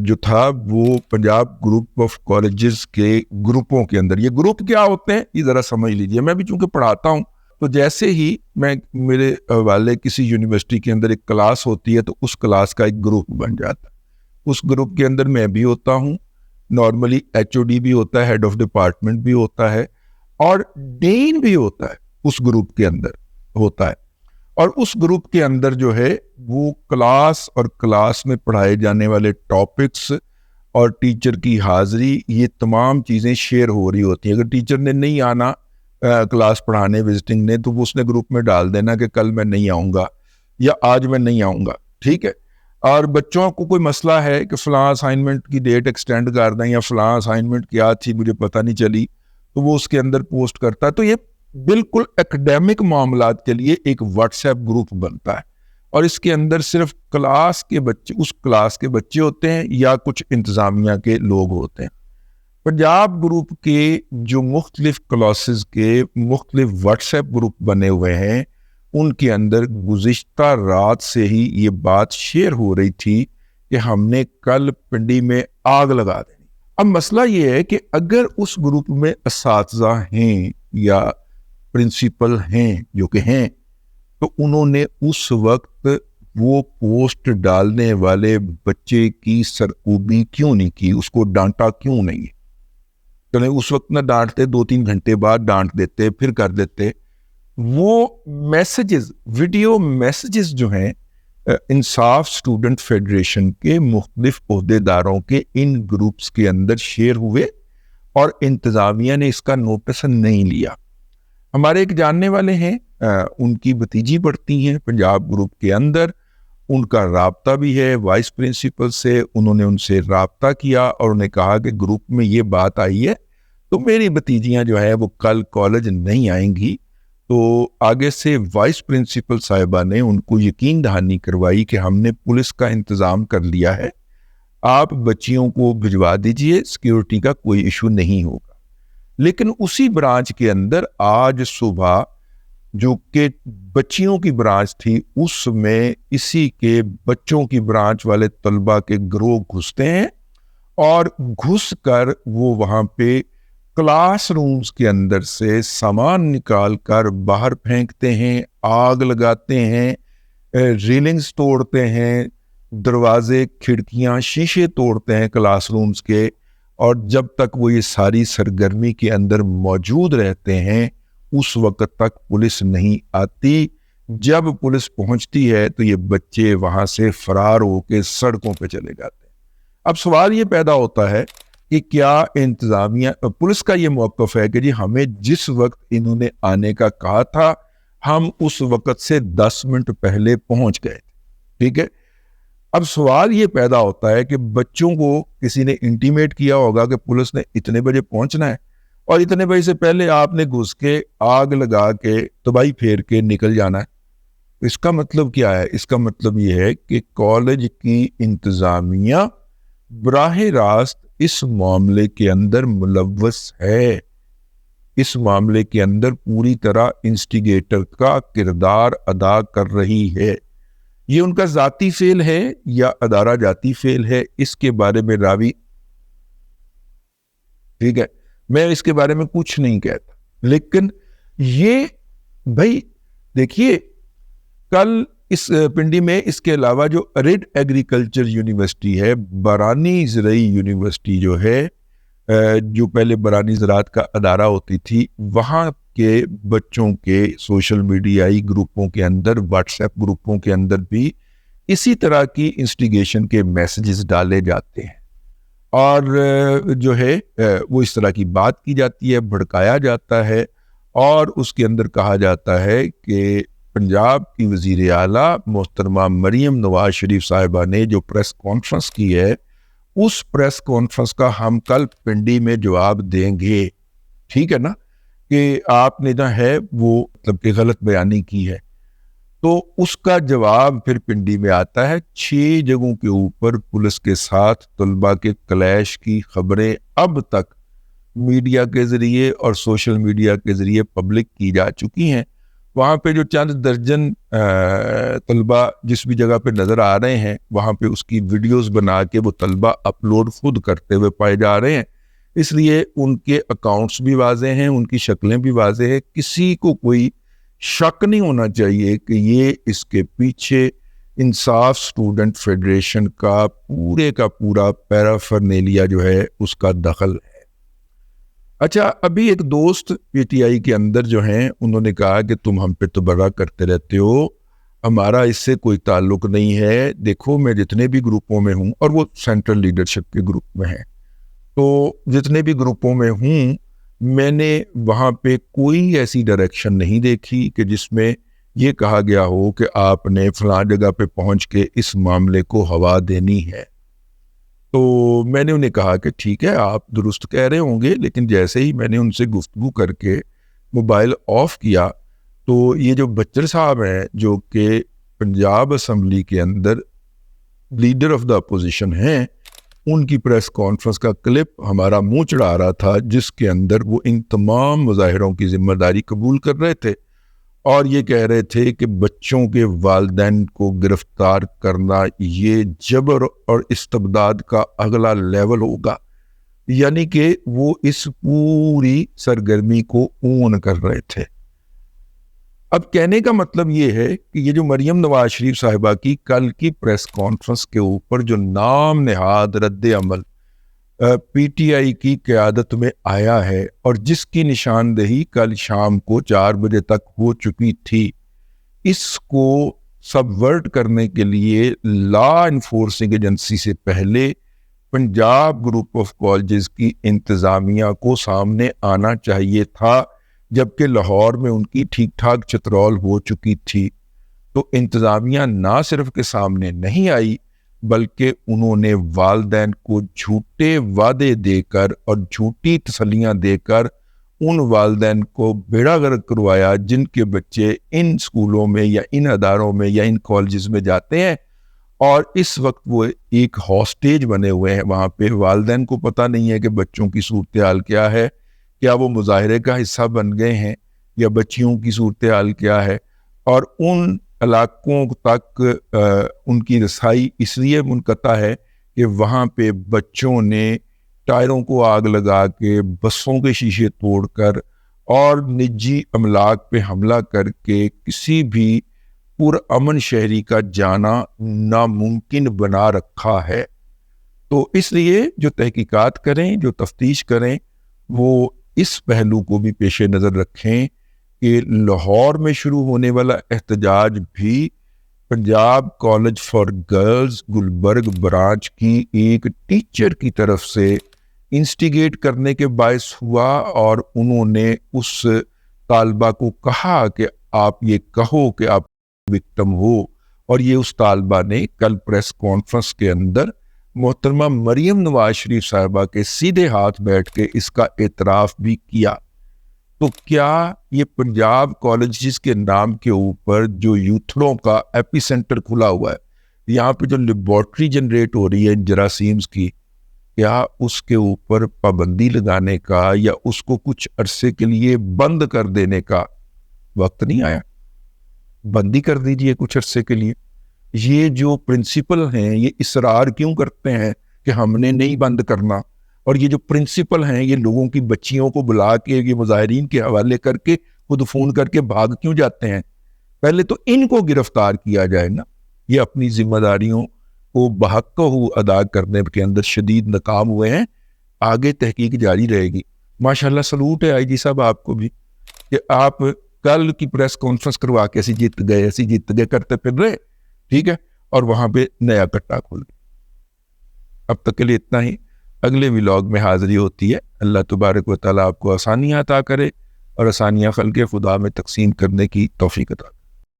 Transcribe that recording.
جو تھا وہ پنجاب گروپ آف کالجز کے گروپوں کے اندر. یہ گروپ کیا ہوتے ہیں یہ ذرا سمجھ لیجئے. میں بھی چونکہ پڑھاتا ہوں تو جیسے ہی میرے والے کسی یونیورسٹی کے اندر ایک کلاس ہوتی ہے تو اس کلاس کا ایک گروپ بن جاتا ہے. اس گروپ کے اندر میں بھی ہوتا ہوں, نارملی ایچ او ڈی بھی ہوتا ہے, ہیڈ آف ڈپارٹمنٹ بھی ہوتا ہے, اور ڈین بھی ہوتا ہے اس گروپ کے اندر ہوتا ہے. اور اس گروپ کے اندر جو ہے وہ کلاس اور کلاس میں پڑھائے جانے والے ٹاپکس اور ٹیچر کی حاضری, یہ تمام چیزیں شیئر ہو رہی ہوتی ہیں. اگر ٹیچر نے نہیں آنا کلاس پڑھانے وزٹنگ نے تو وہ اس نے گروپ میں ڈال دینا کہ کل میں نہیں آؤں گا یا آج میں نہیں آؤں گا, ٹھیک ہے. اور بچوں کو کوئی مسئلہ ہے کہ فلاں اسائنمنٹ کی ڈیٹ ایکسٹینڈ کر دیں یا فلاں اسائنمنٹ کیا تھی مجھے پتہ نہیں چلی, تو وہ اس کے اندر پوسٹ کرتا ہے. تو یہ بالکل ایکڈیمک معاملات کے لیے ایک واٹس ایپ گروپ بنتا ہے, اور اس کے اندر صرف کلاس کے بچے, اس کلاس کے بچے ہوتے ہیں یا کچھ انتظامیہ کے لوگ ہوتے ہیں. پنجاب گروپ کے جو مختلف کلاسز کے مختلف واٹس ایپ گروپ بنے ہوئے ہیں ان کے اندر گزشتہ رات سے ہی یہ بات شیئر ہو رہی تھی کہ ہم نے کل پنڈی میں آگ لگا دینی. اب مسئلہ یہ ہے کہ اگر اس گروپ میں اساتذہ ہیں یا پرنسپل ہیں جو کہ ہیں, تو انہوں نے اس وقت وہ پوسٹ ڈالنے والے بچے کی سرکوبی کیوں نہیں کی, اس کو ڈانٹا کیوں نہیں؟ چلیں اس وقت نہ ڈانٹتے, 2-3 گھنٹے بعد ڈانٹ دیتے, پھر کر دیتے. وہ میسیجز, ویڈیو میسیجز جو ہیں انصاف اسٹوڈنٹ فیڈریشن کے مختلف عہدیداروں کے ان گروپس کے اندر شیئر ہوئے اور انتظامیہ نے اس کا نوٹس نہیں لیا. ہمارے ایک جاننے والے ہیں, ان کی بھتیجی پڑھتی ہیں پنجاب گروپ کے اندر, ان کا رابطہ بھی ہے وائس پرنسپل سے. انہوں نے ان سے رابطہ کیا اور انہیں کہا کہ گروپ میں یہ بات آئی ہے تو میری بھتیجیاں جو ہے وہ کل کالج نہیں آئیں گی. تو آگے سے وائس پرنسپل صاحبہ نے ان کو یقین دہانی کروائی کہ ہم نے پولیس کا انتظام کر لیا ہے, آپ بچیوں کو بھجوا دیجئے, سیکیورٹی کا کوئی ایشو نہیں ہوگا. لیکن اسی برانچ کے اندر آج صبح جو کہ بچیوں کی برانچ تھی اس میں اسی کے بچوں کی برانچ والے طلبہ کے گروہ گھستے ہیں اور گھس کر وہ وہاں پہ کلاس رومز کے اندر سے سامان نکال کر باہر پھینکتے ہیں, آگ لگاتے ہیں, ریلنگز توڑتے ہیں, دروازے کھڑکیاں شیشے توڑتے ہیں کلاس رومز کے. اور جب تک وہ یہ ساری سرگرمی کے اندر موجود رہتے ہیں اس وقت تک پولیس نہیں آتی. جب پولیس پہنچتی ہے تو یہ بچے وہاں سے فرار ہو کے سڑکوں پہ چلے جاتے ہیں. اب سوال یہ پیدا ہوتا ہے کہ کیا انتظامیہ, پولیس کا یہ موقف ہے کہ جی ہمیں جس وقت انہوں نے آنے کا کہا تھا ہم اس وقت سے 10 منٹ پہلے پہنچ گئے, ٹھیک ہے. اب سوال یہ پیدا ہوتا ہے کہ بچوں کو کسی نے انٹیمیٹ کیا ہوگا کہ پولیس نے اتنے بجے پہنچنا ہے اور اتنے بجے سے پہلے آپ نے گھس کے آگ لگا کے تباہی پھیر کے نکل جانا ہے. اس کا مطلب کیا ہے؟ اس کا مطلب یہ ہے کہ کالج کی انتظامیہ براہ راست اس معاملے کے اندر ملوث ہے, اس معاملے کے اندر پوری طرح انسٹیگیٹر کا کردار ادا کر رہی ہے. یہ ان کا ذاتی فعل ہے یا ادارہ جاتی فعل ہے اس کے بارے میں راوی, ٹھیک ہے, میں اس کے بارے میں کچھ نہیں کہتا. لیکن یہ بھائی دیکھیے کل اس پنڈی میں اس کے علاوہ جو ریڈ ایگریکلچر یونیورسٹی ہے, برانی زرعی یونیورسٹی جو ہے, جو پہلے برانی زراعت کا ادارہ ہوتی تھی, وہاں کے بچوں کے سوشل میڈیائی گروپوں کے اندر, واٹس ایپ گروپوں کے اندر بھی اسی طرح کی انسٹیگیشن کے میسیجز ڈالے جاتے ہیں اور جو ہے وہ اس طرح کی بات کی جاتی ہے, بھڑکایا جاتا ہے اور اس کے اندر کہا جاتا ہے کہ پنجاب کی وزیر اعلیٰ محترمہ مریم نواز شریف صاحبہ نے جو پریس کانفرنس کی ہے اس پریس کانفرنس کا ہم کل پنڈی میں جواب دیں گے, ٹھیک ہے نا, کہ آپ نے جو ہے وہ مطلب کہ غلط بیانی کی ہے. تو اس کا جواب پھر پنڈی میں آتا ہے. 6 جگہوں کے اوپر پولیس کے ساتھ طلباء کے کلیش کی خبریں اب تک میڈیا کے ذریعے اور سوشل میڈیا کے ذریعے پبلک کی جا چکی ہیں. وہاں پہ جو چند درجن طلبہ جس بھی جگہ پہ نظر آ رہے ہیں وہاں پہ اس کی ویڈیوز بنا کے وہ طلبہ اپلوڈ خود کرتے ہوئے پائے جا رہے ہیں. اس لیے ان کے اکاؤنٹس بھی واضح ہیں, ان کی شکلیں بھی واضح ہیں. کسی کو کوئی شک نہیں ہونا چاہیے کہ یہ اس کے پیچھے انصاف اسٹوڈنٹ فیڈریشن کا پورا پیرافرنیلیا جو ہے اس کا دخل ہے. اچھا, ابھی ایک دوست پی ٹی آئی کے اندر جو ہیں انہوں نے کہا کہ تم ہم پہ تبرہ کرتے رہتے ہو, ہمارا اس سے کوئی تعلق نہیں ہے. دیکھو میں جتنے بھی گروپوں میں ہوں, اور وہ سینٹرل لیڈرشپ کے گروپ میں ہیں, تو جتنے بھی گروپوں میں ہوں میں نے وہاں پہ کوئی ایسی ڈائریکشن نہیں دیکھی کہ جس میں یہ کہا گیا ہو کہ آپ نے فلاں جگہ پہ پہنچ کے اس معاملے کو ہوا دینی ہے. تو میں نے انہیں کہا کہ ٹھیک ہے آپ درست کہہ رہے ہوں گے, لیکن جیسے ہی میں نے ان سے گفتگو کر کے موبائل آف کیا تو یہ جو بچر صاحب ہیں جو کہ پنجاب اسمبلی کے اندر لیڈر آف دا اپوزیشن ہیں, ان کی پریس کانفرنس کا کلپ ہمارا منہ چڑھا رہا تھا جس کے اندر وہ ان تمام مظاہروں کی ذمہ داری قبول کر رہے تھے اور یہ کہہ رہے تھے کہ بچوں کے والدین کو گرفتار کرنا یہ جبر اور استبداد کا اگلا لیول ہوگا. یعنی کہ وہ اس پوری سرگرمی کو اون کر رہے تھے. اب کہنے کا مطلب یہ ہے کہ یہ جو مریم نواز شریف صاحبہ کی کل کی پریس کانفرنس کے اوپر جو نام نہاد رد عمل پی ٹی آئی کی قیادت میں آیا ہے اور جس کی نشاندہی کل شام کو 4 بجے تک ہو چکی تھی, اس کو سبورٹ کرنے کے لیے لا انفورسنگ ایجنسی سے پہلے پنجاب گروپ آف کالجز کی انتظامیہ کو سامنے آنا چاہیے تھا, جبکہ لاہور میں ان کی ٹھیک ٹھاک چترول ہو چکی تھی. تو انتظامیہ نہ صرف کے سامنے نہیں آئی بلکہ انہوں نے والدین کو جھوٹے وعدے دے کر اور جھوٹی تسلیاں دے کر ان والدین کو بیڑا غرق کروایا جن کے بچے ان سکولوں میں یا ان اداروں میں یا ان کالجز میں جاتے ہیں, اور اس وقت وہ ایک ہاسٹیج بنے ہوئے ہیں وہاں پہ. والدین کو پتہ نہیں ہے کہ بچوں کی صورتحال کیا ہے, کیا وہ مظاہرے کا حصہ بن گئے ہیں یا بچیوں کی صورتحال کیا ہے, اور ان علاقوں تک ان کی رسائی اس لیے منقطع ہے کہ وہاں پہ بچوں نے ٹائروں کو آگ لگا کے, بسوں کے شیشے توڑ کر اور نجی املاک پہ حملہ کر کے کسی بھی پرامن شہری کا جانا ناممکن بنا رکھا ہے. تو اس لیے جو تحقیقات کریں, جو تفتیش کریں, وہ اس پہلو کو بھی پیش نظر رکھیں کہ لاہور میں شروع ہونے والا احتجاج بھی Punjab college for girls Gulberg branch کی ایک ٹیچر کی طرف سے انسٹیگیٹ کرنے کے باعث ہوا, اور انہوں نے اس طالبہ کو کہا کہ آپ یہ کہو کہ آپ وکٹم ہو, اور یہ اس طالبہ نے کل پریس کانفرنس کے اندر محترمہ مریم نواز شریف صاحبہ کے سیدھے ہاتھ بیٹھ کے اس کا اعتراف بھی کیا. تو کیا یہ پنجاب کالجز کے نام کے اوپر جو یوتھڑوں کا ایپی سینٹر کھلا ہوا ہے, یہاں پہ جو لیبارٹری جنریٹ ہو رہی ہے جراثیمز کی, کیا اس کے اوپر پابندی لگانے کا یا اس کو کچھ عرصے کے لیے بند کر دینے کا وقت نہیں آیا؟ بندی کر دیجئے کچھ عرصے کے لیے. یہ جو پرنسپل ہیں یہ اصرار کیوں کرتے ہیں کہ ہم نے نہیں بند کرنا, اور یہ جو پرنسپل ہیں یہ لوگوں کی بچیوں کو بلا کے یہ مظاہرین کے حوالے کر کے خود فون کر کے بھاگ کیوں جاتے ہیں؟ پہلے تو ان کو گرفتار کیا جائے نا. یہ اپنی ذمہ داریوں کو بحق ادا کرنے کے اندر شدید ناکام ہوئے ہیں. آگے تحقیق جاری رہے گی. ماشاءاللہ سلوٹ ہے آئی جی صاحب آپ کو بھی کہ آپ کل کی پریس کانفرنس کروا کے ایسی جیت گئے کرتے پھر رہے, ٹھیک ہے, اور وہاں پہ نیا کٹا کھول گیا. اب تک کے لیے اتنا ہی. اگلے ولاگ میں حاضری ہوتی ہے. اللہ تبارک و تعالیٰ آپ کو آسانیاں عطا کرے اور آسانیاں خلق خدا میں تقسیم کرنے کی توفیق عطا کرے.